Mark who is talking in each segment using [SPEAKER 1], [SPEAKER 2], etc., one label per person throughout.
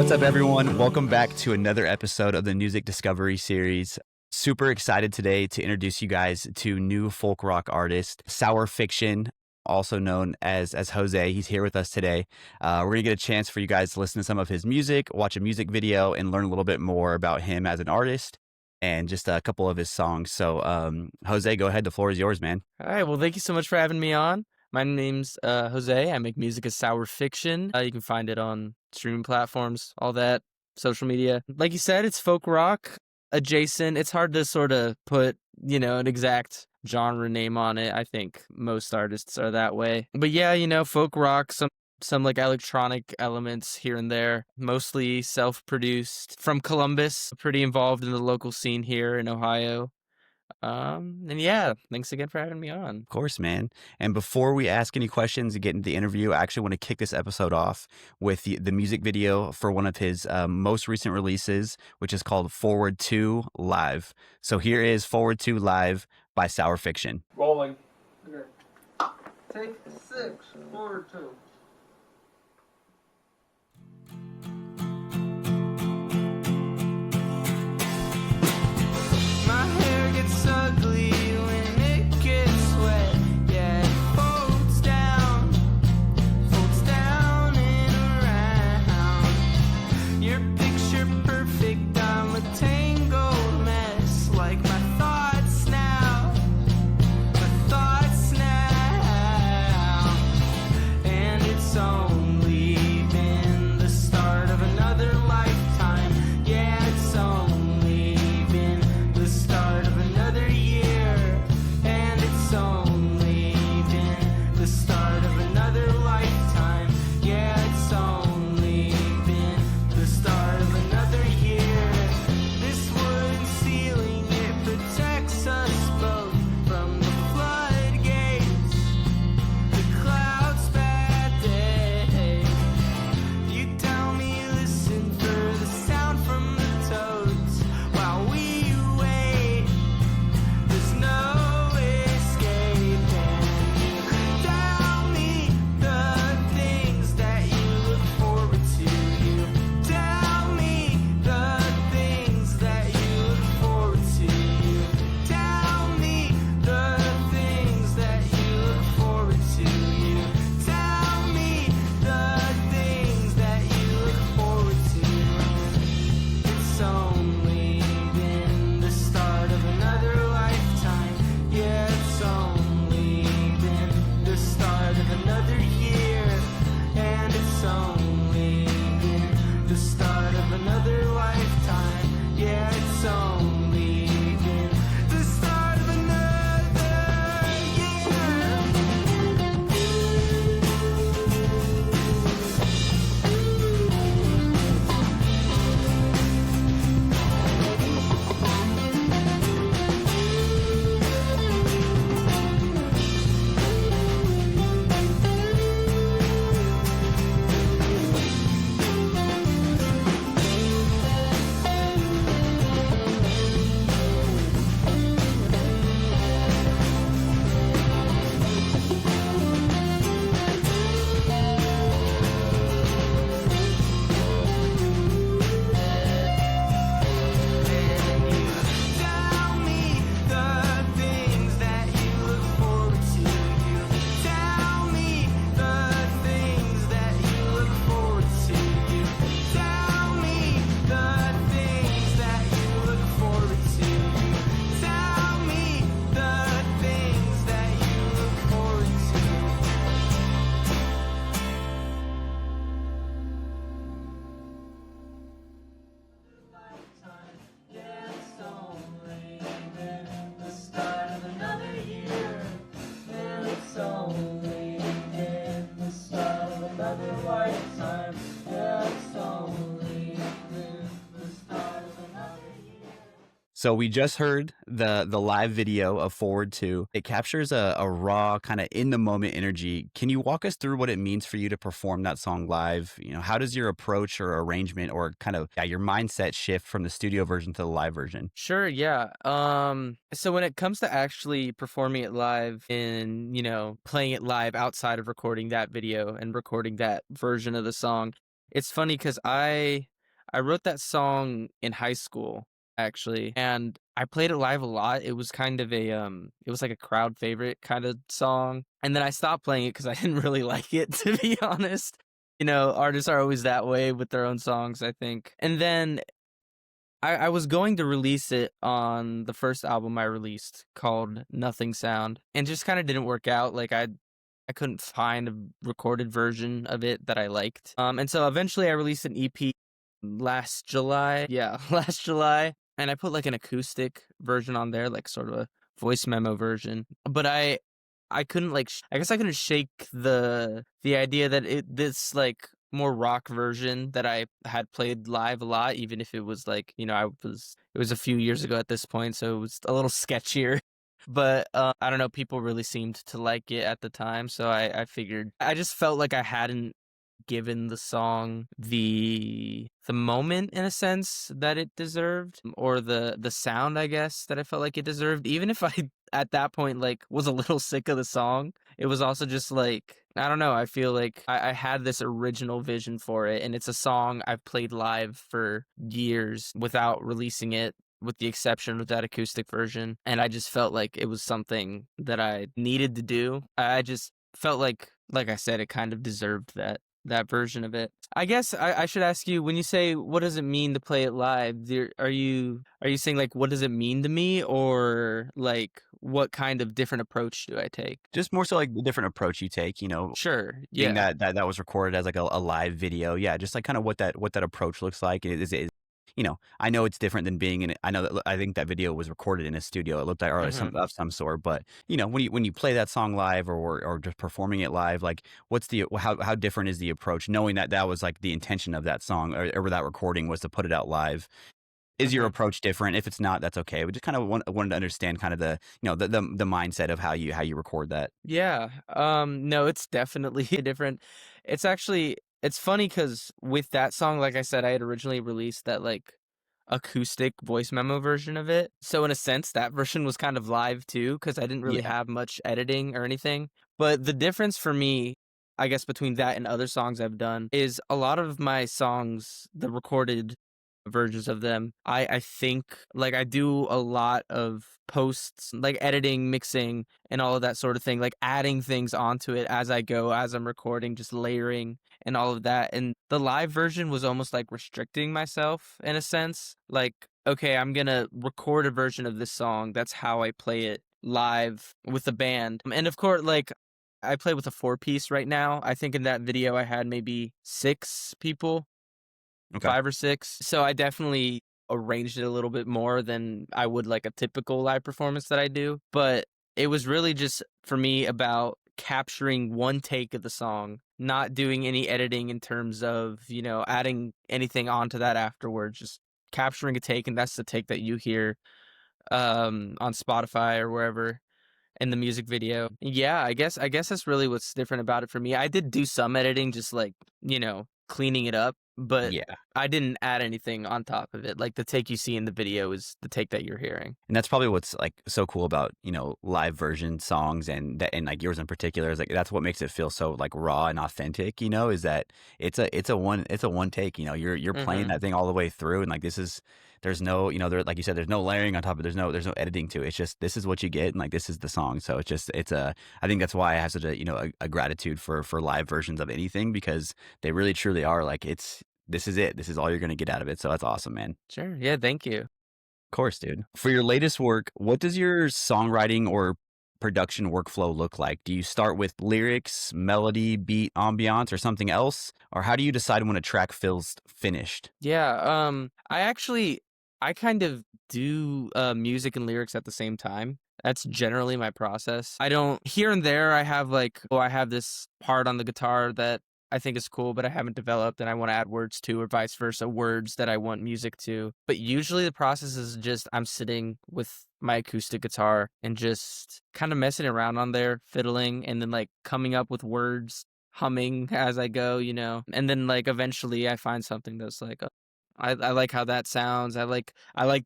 [SPEAKER 1] What's up, everyone? Welcome back to another episode of the Music Discovery Series. Super excited today to introduce you guys to new folk rock artist, Sour Fiction, also known as Jose. He's here with us today. We're going to get a chance for you guys to listen to some of his music, watch a music video, and learn a little bit more about him as an artist and just a couple of his songs. So, Jose, go ahead. The floor is yours, man.
[SPEAKER 2] All right. Well, thank you so much for having me on. My name's Jose. I make music as Sour Fiction. You can find it on streaming platforms, all that, social media. Like you said, it's folk rock adjacent. It's hard to sort of put, an exact genre name on it. I think most artists are that way. But yeah, folk rock, some like electronic elements here and there, mostly self-produced. From Columbus, pretty involved in the local scene here in Ohio. And yeah, thanks again for having me on.
[SPEAKER 1] Of course, man. And before we ask any questions and get into the interview, I actually want to kick this episode off with the music video for one of his most recent releases, which is called Forward 2 Live. So here is Forward 2 Live by Sour Fiction.
[SPEAKER 3] Rolling. Okay. Take 6, Forward 2.
[SPEAKER 4] My hair gets ugly when it gets wet. Yeah, it folds down and around. Your picture perfect, I'm a tangled mess. Like my thoughts now. And it's only been the start of another lifetime. Yeah, it's only been the start of another year, and it's only been the start of another lifetime. Yeah, it's only been the start of another year. This wooden ceiling, it protects us both from the floodgates, the clouds bad day. You tell me listen for the sound from the toads while we wait. There's no escape, and you tell me the things that you look forward to. You tell me the things that you look forward to. You tell me the things that you look forward to. You tell me the things that you look forward to. It's only been the start of another lifetime. Yeah, it's only been the start of another year, and it's only been the start of another lifetime. Yeah, it's only been the start of another year. Tell me the things that you look forward to. You tell me the things that you look forward to. You tell me the things that you look forward to. You tell me the things that you look forward to. Yeah, it's only been the start of another year, and it's only been the start of another lifetime. Yeah, it's only been the start of another year.
[SPEAKER 1] So we just heard the live video of Forward 2. It captures a raw, kind of in the moment energy. Can you walk us through what it means for you to perform that song live? How does your approach or arrangement or kind of your mindset shift from the studio version to the live version?
[SPEAKER 2] Sure, yeah. So when it comes to actually performing it live and, playing it live outside of recording that video and recording that version of the song, it's funny because I I wrote that song in high school, actually, and I played it live a lot. It was kind of it was like a crowd favorite kind of song, and then I stopped playing it because I didn't really like it, to be honest. You know, artists are always that way with their own songs, I think. And then I was going to release it on the first album I released called Nothing Sound, and just kind of didn't work out. Like I couldn't find a recorded version of it that I liked. And so eventually I released an EP last July. Yeah, last July. And I put like an acoustic version on there, like sort of a voice memo version. But I couldn't like I guess I couldn't shake the idea that this like more rock version that I had played live a lot, even if it was like, you know, it was a few years ago at this point, so it was a little sketchier. But I don't know, people really seemed to like it at the time, so I figured I just felt like I hadn't given the song the moment in a sense that it deserved, or the sound, I guess, that I felt like it deserved. Even if I at that point like was a little sick of the song, it was also just like, I don't know, I feel like I had this original vision for it, and it's a song I've played live for years without releasing it, with the exception of that acoustic version. And I just felt like it was something that I needed to do. I just felt like I said, it kind of deserved that version of it. I guess I should ask you, when you say what does it mean to play it live, are you saying like what does it mean to me, or like what kind of different approach do I take?
[SPEAKER 1] Just more so like the different approach you take, you know,
[SPEAKER 2] Sure.
[SPEAKER 1] being
[SPEAKER 2] Yeah.
[SPEAKER 1] that was recorded as like a live video. Yeah, just like kind of what that approach looks like. Is you know, I know it's different than being in it. I know that I think that video was recorded in a studio. It looked like or some
[SPEAKER 2] Hmm.
[SPEAKER 1] of some sort. But you know, when you play that song live or just performing it live, like what's the how different is the approach? Knowing that that was like the intention of that song or that recording was to put it out live. Is your
[SPEAKER 2] Hmm.
[SPEAKER 1] approach different? If it's not, that's okay. We just kind of wanted to understand kind of the you know the mindset of how you record that.
[SPEAKER 2] Yeah. No, it's definitely different. It's actually, it's funny because with that song, like I said, I had originally released that like acoustic voice memo version of it. So in a sense, that version was kind of live too, because I didn't really
[SPEAKER 1] Yeah.
[SPEAKER 2] have much editing or anything. But the difference for me, I guess, between that and other songs I've done is a lot of my songs, the recorded versions of them, I think like I do a lot of posts, like editing, mixing, and all of that sort of thing, like adding things onto it as I go, as I'm recording, just layering and all of that. And the live version was almost like restricting myself in a sense. Like, okay, I'm gonna record a version of this song. That's how I play it live with the band. And of course, like I play with a 4-piece right now. I think in that video I had maybe 6 people,
[SPEAKER 1] Okay.
[SPEAKER 2] 5 or 6. So I definitely arranged it a little bit more than I would like a typical live performance that I do. But it was really just for me about capturing one take of the song, not doing any editing in terms of, you know, adding anything onto that afterwards, just capturing a take, and that's the take that you hear on Spotify or wherever in the music video. Yeah, I guess that's really what's different about it for me. I did do some editing, just like, you know, cleaning it up, but
[SPEAKER 1] Yeah.
[SPEAKER 2] I didn't add anything on top of it. Like the take you see in the video is the take that you're hearing.
[SPEAKER 1] And that's probably what's like so cool about, you know, live version songs and that and like yours in particular is like that's what makes it feel so like raw and authentic, you know, is that it's a one take, you know, you're playing
[SPEAKER 2] Mhm.
[SPEAKER 1] that thing all the way through and like this is there's no, you know, there like you said, there's no layering on top of it, there's no editing to it. It's just this is what you get and like this is the song. So it's just it's a I think that's why I have such a, you know, a gratitude for live versions of anything because they really truly are like it's this is it. This is all you're gonna get out of it. So that's awesome, man.
[SPEAKER 2] Sure. Yeah, thank you.
[SPEAKER 1] Course, dude. For your latest work, what does your songwriting or production workflow look like? Do you start with lyrics, melody, beat, ambiance, or something else? Or how do you decide when a track feels finished?
[SPEAKER 2] Yeah, I kind of do music and lyrics at the same time. That's generally my process. I don't, here and there I have like, oh, I have this part on the guitar that I think is cool, but I haven't developed and I want to add words to, or vice versa, words that I want music to. But usually the process is just I'm sitting with my acoustic guitar and just kind of messing around on there, fiddling, and then like coming up with words, humming as I go, you know. And then like eventually I find something that's like, I like how that sounds. I like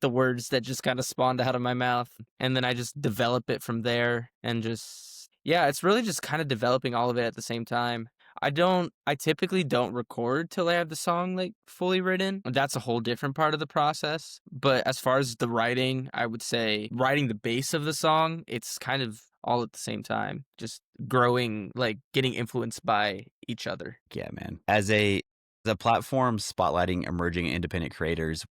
[SPEAKER 2] the words that just kind of spawned out of my mouth, and then I just develop it from there, and just, yeah, it's really just kind of developing all of it at the same time. I typically don't record till I have the song like fully written. That's a whole different part of the process. But as far as the writing, I would say writing the base of the song, it's kind of all at the same time, just growing, like getting influenced by each other.
[SPEAKER 1] Yeah, man. As a platform spotlighting emerging independent creators,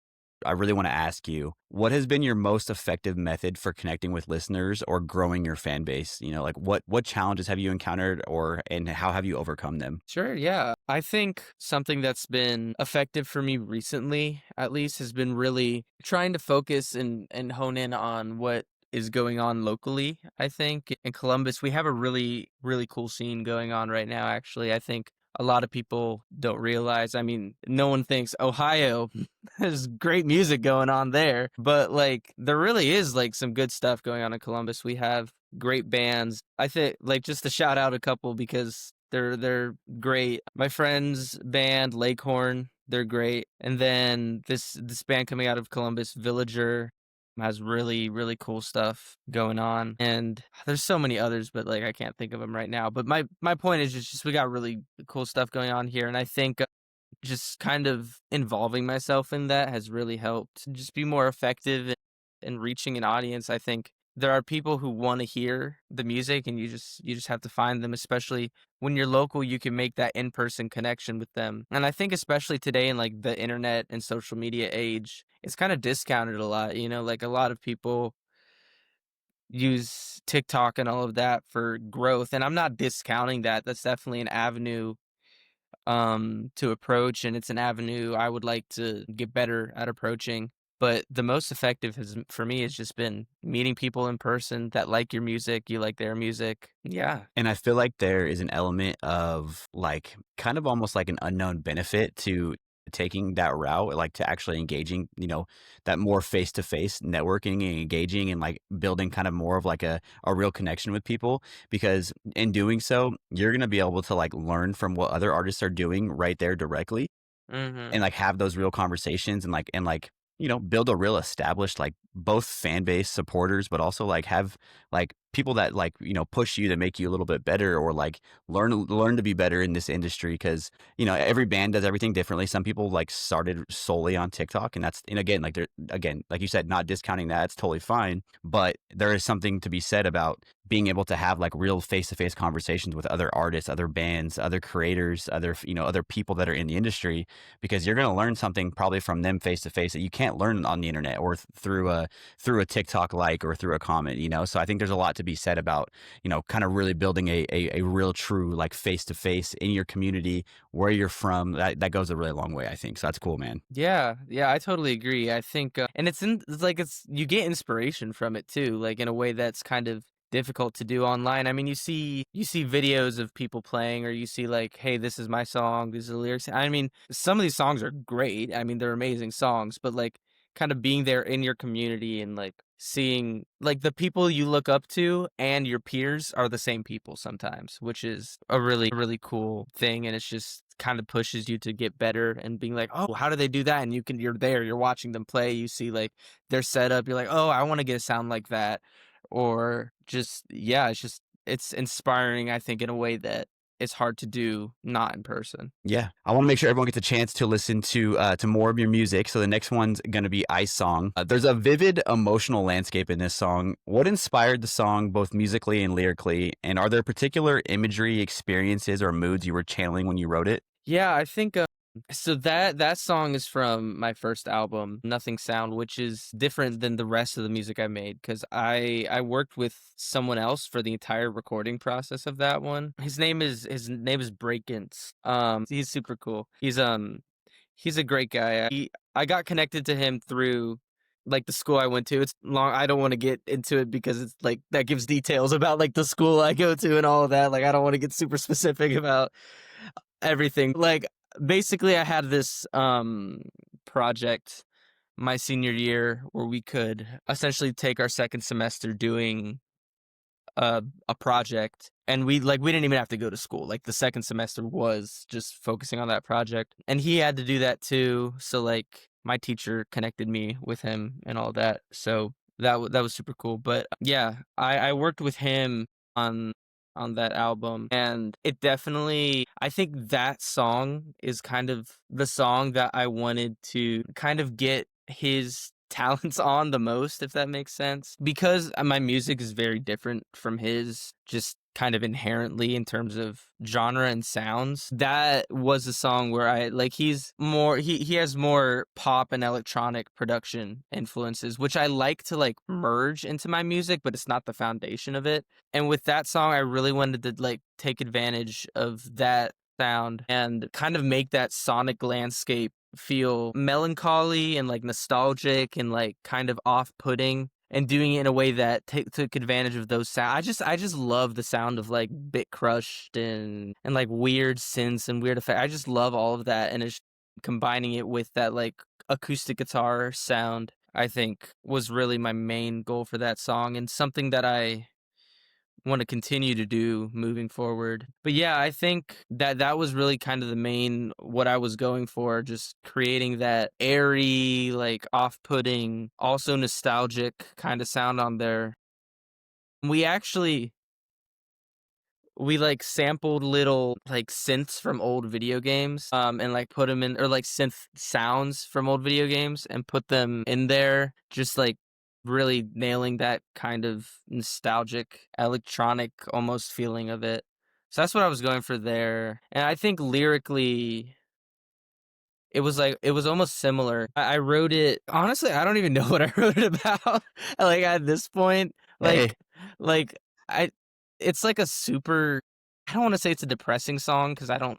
[SPEAKER 1] I really want to ask you, what has been your most effective method for connecting with listeners or growing your fan base? You know, like what challenges have you encountered and how have you overcome them?
[SPEAKER 2] Sure, yeah. I think something that's been effective for me recently, at least, has been really trying to focus and hone in on what is going on locally. I think in Columbus, we have a really, really cool scene going on right now, actually. I think a lot of people don't realize. I mean, no one thinks Ohio, there's great music going on there, but like there really is like some good stuff going on in Columbus. We have great bands. I think like just to shout out a couple because they're great. My friend's band Lakehorn, they're great. And then this band coming out of Columbus, Villager, has really really cool stuff going on. And there's so many others, but like I can't think of them right now. But my point is just we got really cool stuff going on here, and I think just kind of involving myself in that has really helped just be more effective in reaching an audience. I think there are people who want to hear the music, and you just have to find them, especially when you're local. You can make that in-person connection with them. And I think especially today in like the internet and social media age, it's kind of discounted a lot, like a lot of people use TikTok and all of that for growth, and I'm not discounting that. That's definitely an avenue to approach, and it's an avenue I would like to get better at approaching. But the most effective has for me has just been meeting people in person that like your music, you like their music. Yeah.
[SPEAKER 1] And I feel like there is an element of like kind of almost like an unknown benefit to taking that route, like to actually engaging, that more face to face networking and engaging and like building kind of more of like a real connection with people. Because in doing so, you're going to be able to like learn from what other artists are doing right there directly
[SPEAKER 2] Mhm.
[SPEAKER 1] and like have those real conversations and build a real established like both fan base supporters, but also like have like people that like push you to make you a little bit better or like learn to be better in this industry. Because every band does everything differently. Some people like started solely on TikTok, and again, like they're again, like you said, not discounting that, it's totally fine, but there is something to be said about being able to have like real face-to-face conversations with other artists, other bands, other creators, other people that are in the industry, because you're going to learn something probably from them face to face that you can't learn on the internet or through a TikTok like or through a comment. So I think there's a lot to be said about kind of really building a real true like face to face in your community where you're from. That goes a really long way, I think. So that's cool, man.
[SPEAKER 2] Yeah, yeah, I totally agree. I think, and it's like you get inspiration from it too, like in a way that's kind of difficult to do online. I mean, you see videos of people playing, or you see like, hey, this is my song, these are the lyrics. I mean, some of these songs are great. I mean, they're amazing songs, but like kind of being there in your community and like seeing like the people you look up to and your peers are the same people sometimes, which is a really really cool thing. And it's just kind of pushes you to get better and being like, oh, how do they do that? And you're there, you're watching them play, you see like their setup, you're like, oh, I want to get a sound like that. Or just, yeah, it's inspiring, I think, in a way that it's hard to do not in person.
[SPEAKER 1] Yeah, I want to make sure everyone gets a chance to listen to more of your music. So the next one's going to be Ice Song. There's a vivid emotional landscape in this song. What inspired the song, both musically and lyrically? And are there particular imagery, experiences, or moods you were channeling when you wrote it?
[SPEAKER 2] Yeah, I think so that song is from my first album, Nothing Sound, which is different than the rest of the music I made because I worked with someone else for the entire recording process of that one. His name is Breakins. He's super cool. He's a great guy. I got connected to him through like the school I went to. It's long. I don't want to get into it because it's like that gives details about like the school I go to and all of that. Like I don't want to get super specific about everything. Like basically I had this project my senior year where we could essentially take our second semester doing a project, and we didn't even have to go to school. Like the second semester was just focusing on that project, and he had to do that too. So like my teacher connected me with him and all that. So that was super cool. But yeah, I worked with him on on that album. And it definitely, I think that song is kind of the song that I wanted to kind of get his talents on the most, if that makes sense. Because my music is very different from his, just kind of inherently in terms of genre and sounds. That was a song where I like he's more he has more pop and electronic production influences, which I like to like merge into my music, but it's not the foundation of it. And with that song, I really wanted to like take advantage of that sound and kind of make that sonic landscape feel melancholy and like nostalgic and like kind of off-putting, and doing it in a way that took advantage of those sounds. I just love the sound of like bit crushed and like weird synths and weird effects. I just love all of that, and it's combining it with that like acoustic guitar sound, I think was really my main goal for that song, and something that I want to continue to do moving forward. But yeah, I think that was really kind of the main what I was going for, just creating that airy, like off-putting, also nostalgic kind of sound on there. We actually we like sampled little like synths from old video games and like put them in, or like synth sounds from old video games and put them in there, just like really nailing that kind of nostalgic electronic almost feeling of it. So that's what I was going for there. And I think lyrically it was like it was almost similar. I wrote it, honestly, I don't even know what I wrote it about. Like at this point,
[SPEAKER 1] Hey.
[SPEAKER 2] like I it's like a super, I don't want to say it's a depressing song because I don't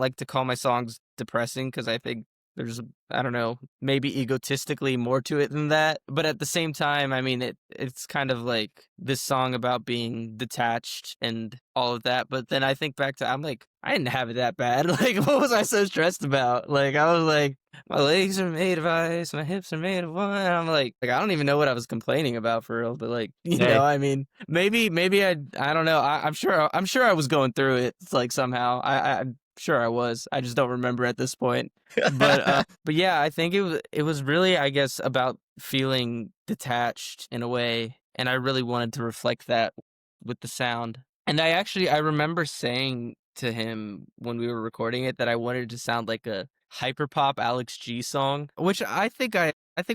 [SPEAKER 2] like to call my songs depressing because I think there's, I don't know, maybe egotistically more to it than that. But at the same time, I mean, it's kind of like this song about being detached and all of that. But then I think back to, I'm like, I didn't have it that bad. Like, what was I so stressed about? Like, I was like, my legs are made of ice, my hips are made of wine. I'm like, I don't even know what I was complaining about for real. But like, you
[SPEAKER 1] Hey.
[SPEAKER 2] know, I mean, maybe I don't know. I'm sure I was going through it like somehow. I'm sure I was. I just don't remember at this point. But yeah, I think it was really, I guess, about feeling detached in a way, and I really wanted to reflect that with the sound. And I remember saying to him when we were recording it that I wanted it to sound like a hyperpop Alex G song, which I think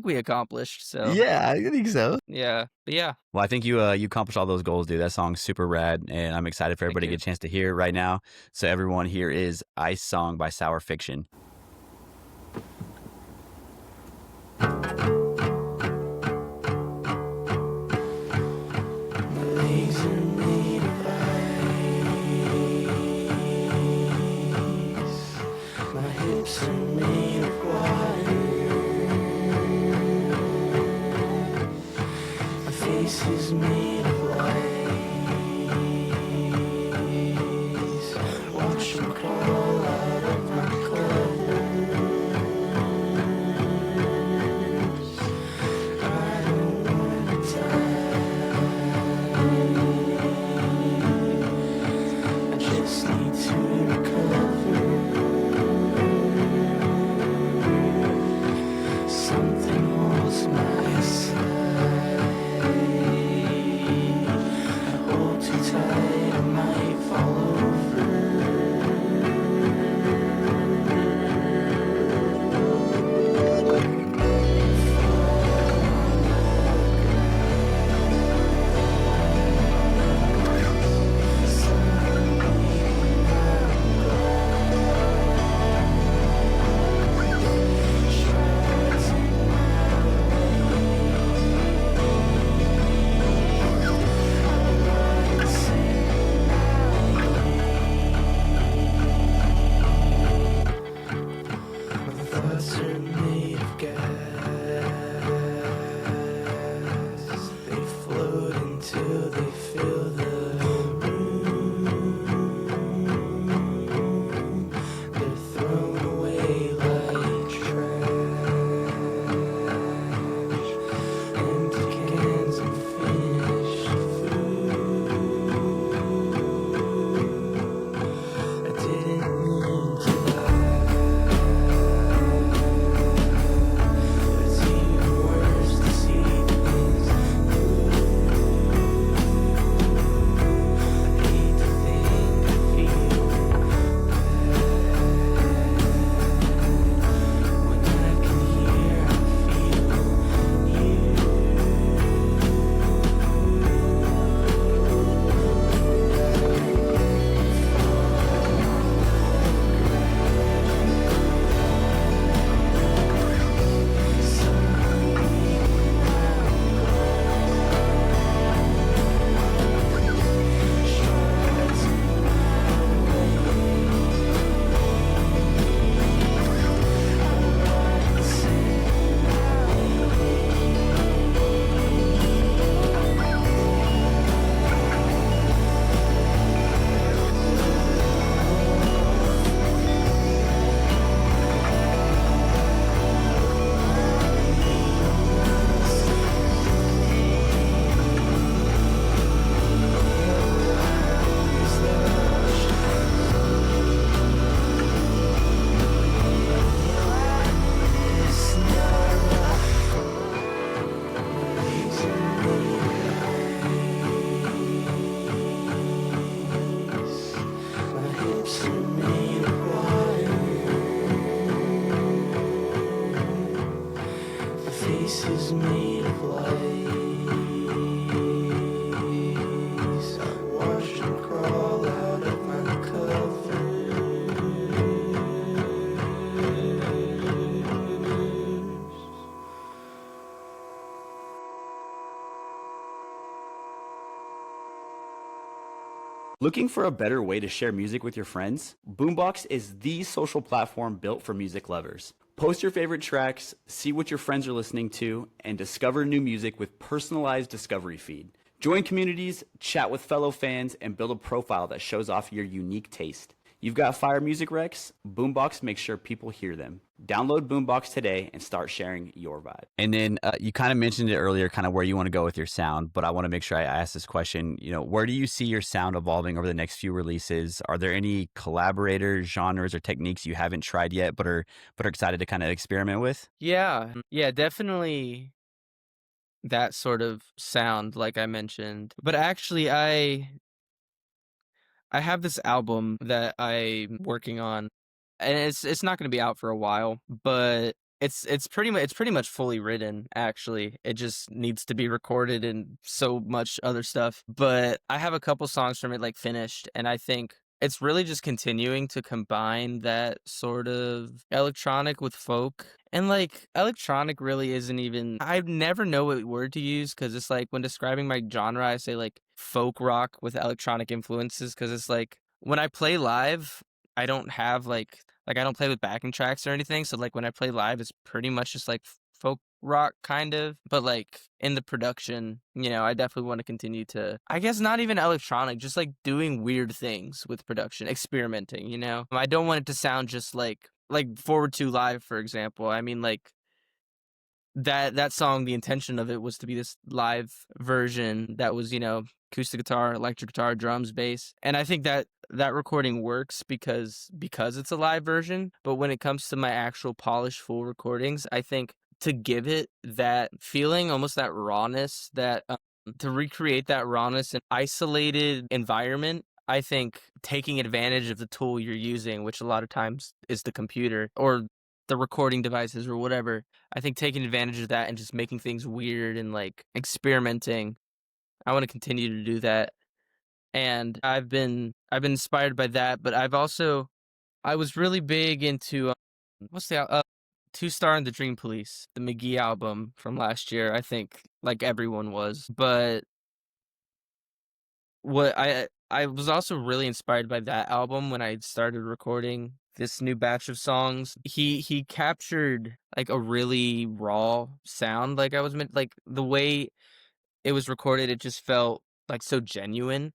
[SPEAKER 2] we accomplished. So
[SPEAKER 1] Yeah, I think so.
[SPEAKER 2] yeah, but yeah,
[SPEAKER 1] Well, I think you accomplished all those goals, dude. That song's super rad, and I'm excited for everybody to
[SPEAKER 2] you.
[SPEAKER 1] get a chance to hear it right now. So everyone, here is Ice Song by Sour Fiction.
[SPEAKER 4] My legs are made of ice. My hips are made of water. My face is made of ice. Watch me crawl out of my clothes. I don't wanna die. I just need to recover. Something holds my side.
[SPEAKER 1] Looking for a better way to share music with your friends? Boombox is the social platform built for music lovers. Post your favorite tracks, see what your friends are listening to, and discover new music with personalized discovery feed. Join communities, chat with fellow fans, and build a profile that shows off your unique taste. You've got fire music recs? Boombox makes sure people hear them. Download Boombox today and start sharing your vibe. And then you kind of mentioned it earlier, kind of where you want to go with your sound, but I want to make sure I ask this question. Where do you see your sound evolving over the next few releases? Are there any collaborators, genres, or techniques you haven't tried yet, but are excited to kind of experiment with?
[SPEAKER 2] Yeah, definitely that sort of sound, like I mentioned. But actually, I have this album that I'm working on, and it's not going to be out for a while, but it's pretty much fully written. Actually, it just needs to be recorded and so much other stuff. But I have a couple songs from it like finished, and I think it's really just continuing to combine that sort of electronic with folk. And like electronic really isn't even, I never know what word to use because it's like when describing my genre, I say like folk rock with electronic influences because it's like when I play live, I don't have like I don't play with backing tracks or anything. So like when I play live, it's pretty much just like folk rock kind of, but like in the production, I definitely want to continue to, I guess not even electronic, just like doing weird things with production, experimenting. I don't want it to sound just like Forward to Live, for example. I mean, like that song, the intention of it was to be this live version that was, acoustic guitar, electric guitar, drums, bass. And I think that recording works because it's a live version. But when it comes to my actual polished full recordings, I think to give it that feeling, almost that rawness, that to recreate that rawness in isolated environment, I think taking advantage of the tool you're using, which a lot of times is the computer or the recording devices or whatever, I think taking advantage of that and just making things weird and like experimenting, I want to continue to do that. And I've been inspired by that, but I was really big into what's the Two Star and the Dream Police, the McGee album from last year. I think like everyone was, but what I was also really inspired by that album when I started recording this new batch of songs. He captured like a really raw sound, like I was meant, like the way it was recorded, it just felt like so genuine.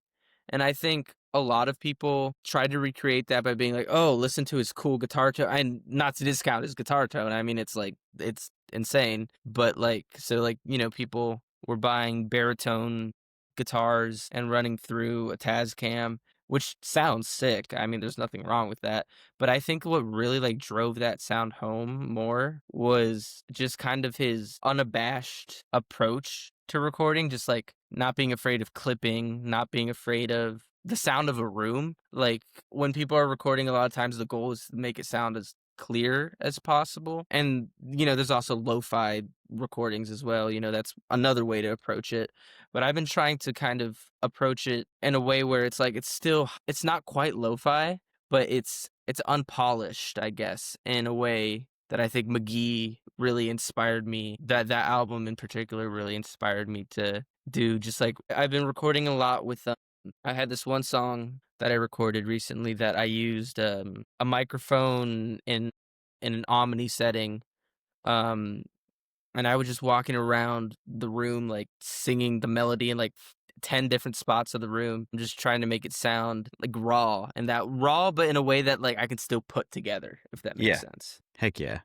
[SPEAKER 2] And I think a lot of people try to recreate that by being like, "Oh, listen to his cool guitar tone," and not to discount his guitar tone. I mean, it's like it's insane, but like so like people were buying baritone guitars and running through a Tascam, which sounds sick. I mean, there's nothing wrong with that. But I think what really like drove that sound home more was just kind of his unabashed approach to recording, just like not being afraid of clipping, not being afraid of the sound of a room. Like when people are recording, a lot of times the goal is to make it sound as clear as possible. And there's also lo-fi recordings as well. That's another way to approach it. But I've been trying to kind of approach it in a way where it's like it's not quite lo-fi, but it's unpolished, I guess, in a way that I think McGee really inspired me. That album in particular really inspired me to do. Just like I've been recording a lot with I had this one song that I recorded recently that I used a microphone in an Omni setting, um, and I was just walking around the room like singing the melody in like 10 different spots of the room. I'm just trying to make it sound like raw, and that raw, but in a way that like I can still put together, if that makes
[SPEAKER 1] Yeah.
[SPEAKER 2] sense.
[SPEAKER 1] Heck yeah.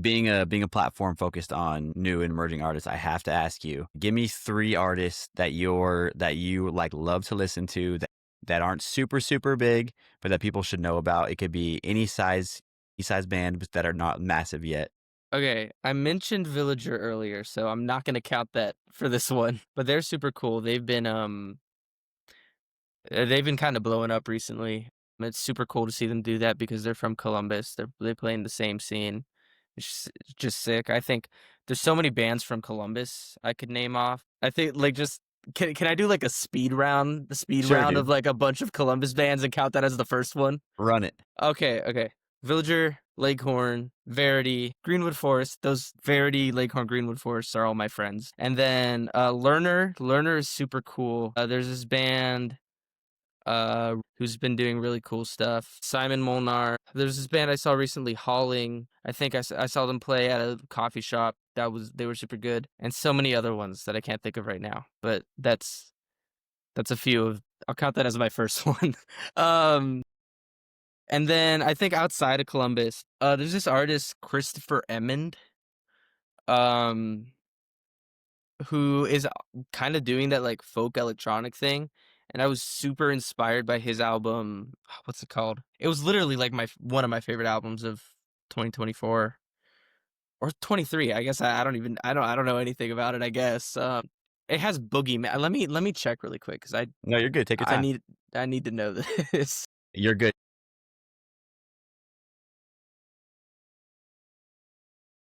[SPEAKER 1] Being a platform focused on new and emerging artists, I have to ask you, give me 3 artists that you like love to listen to that aren't super, super big, but that people should know about. It could be any size band but that are not massive yet.
[SPEAKER 2] Okay, I mentioned Villager earlier, so I'm not gonna count that for this one. But they're super cool. They've been kind of blowing up recently. It's super cool to see them do that because they're from Columbus. They play in the same scene. It's just sick. I think there's so many bands from Columbus I could name off. I think like just can I do like a speed round, the speed
[SPEAKER 1] Sure,
[SPEAKER 2] round
[SPEAKER 1] dude.
[SPEAKER 2] of like a bunch of Columbus bands and count that as the first one?
[SPEAKER 1] Run it.
[SPEAKER 2] Okay. Villager, Leghorn, Verity, Greenwood Forest. Those Verity, Leghorn, Greenwood Forest are all my friends. And then Lerner. Lerner is super cool. There's this band. who's been doing really cool stuff. Simon Molnar. There's this band I saw recently, Hauling. I think I saw them play at a coffee shop. They were super good, and so many other ones that I can't think of right now. But that's a few of. I'll count that as my first one. um, and then I think outside of Columbus, there's this artist Christopher Emmond, um, who is kind of doing that like folk electronic thing, and I was super inspired by his album. What's it called? It was literally like one of my favorite albums of 2024 or 23. I guess I don't know anything about it. I guess it has Boogie Man. Let me check really quick because
[SPEAKER 1] No, you're good. Take your time.
[SPEAKER 2] I need to know this.
[SPEAKER 1] You're good.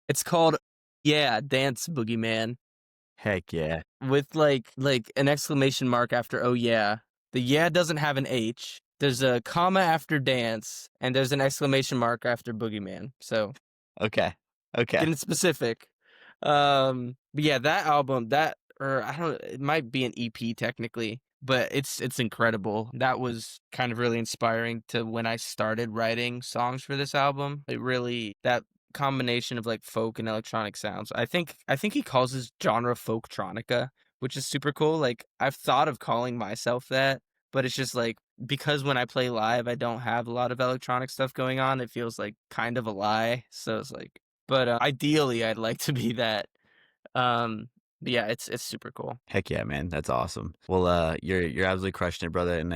[SPEAKER 2] It's called Dance Boogie Man.
[SPEAKER 1] Heck yeah.
[SPEAKER 2] With like an exclamation mark after "oh yeah." The "yeah" doesn't have an H. There's a comma after dance, and there's an exclamation mark after boogeyman. So
[SPEAKER 1] Okay. Okay.
[SPEAKER 2] getting specific. But yeah, that album, or I don't, it might be an EP technically, but it's incredible. That was kind of really inspiring to when I started writing songs for this album. It really, that combination of like folk and electronic sounds. I think he calls his genre folktronica, which is super cool. Like I've thought of calling myself that, but it's just like because when I play live, I don't have a lot of electronic stuff going on. It feels like kind of a lie. So it's like, but ideally, I'd like to be that. But yeah, it's super cool.
[SPEAKER 1] Heck yeah, man. That's awesome. Well, you're absolutely crushing it, brother, and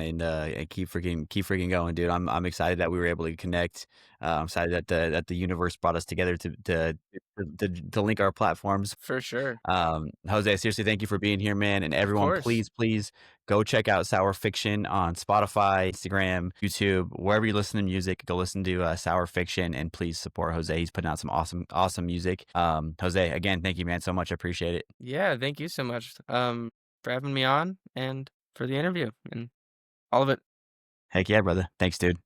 [SPEAKER 1] keep freaking going, dude. I'm excited that we were able to connect. I'm excited that the universe brought us together to link our platforms.
[SPEAKER 2] For sure.
[SPEAKER 1] Jose, seriously, thank you for being here, man. And everyone,
[SPEAKER 2] course.
[SPEAKER 1] please go check out Sour Fiction on Spotify, Instagram, YouTube, wherever you listen to music. Go listen to Sour Fiction, and please support Jose. He's putting out some awesome music. Jose, again, thank you, man, so much. I appreciate it.
[SPEAKER 2] Yeah, thank you so much for having me on and for the interview and all of it.
[SPEAKER 1] Heck yeah, brother. Thanks, dude.